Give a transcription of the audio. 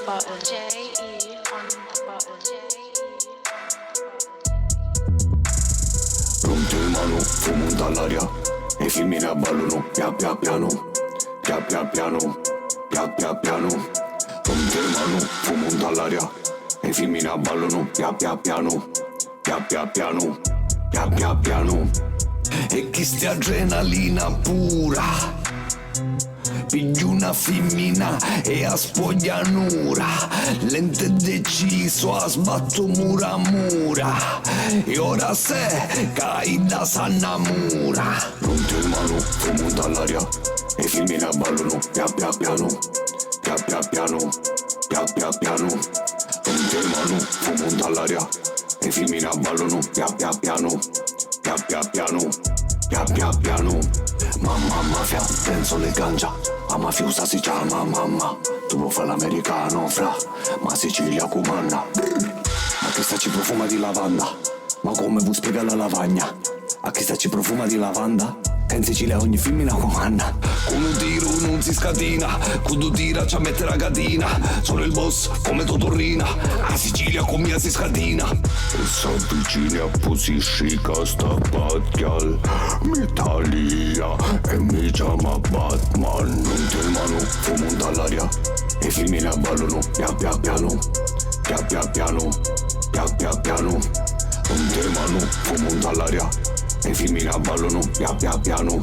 button. J-E on the button. Pronto in mano, fumo dall'aria e i film ne abballano, pian piano, pian piano, pian piano. Pronto in mano, fumo dall'aria e i film ne abballano, pian piano, pian piano. E chi sta adrenalina pura piglio una femmina e a spoglianura, lente deciso a sbatto mura mura, e ora se caida s'annamura. Pronto in mano, fumo dall'aria e i film ne abballano, pian piano, pian piano. Pronto in mano, fumo dall'aria e i film ne abballano, pian piano. Mamma mafia, penso le ganja, a mafiosa si chiama mamma. Tu vuoi fare l'americano, fra, ma Sicilia comanda. A chi sta ci profuma di lavanda, ma come vuoi spiegare la lavagna? A chi sta ci profuma di lavanda, che in Sicilia ogni femmina comanda. Con un tiro non si scatina, con due tira ci mette la gatina. Sono il boss come Totorrina, a Sicilia con mia si scatina. E s'avvicina a posiscica sta battial Mitalia e mi chiama Batman. Non te mano, fumo dall'aria e i film ne abballano, pian piano. Non te mano, fumo dall'aria e i film ne abballano, pian piano.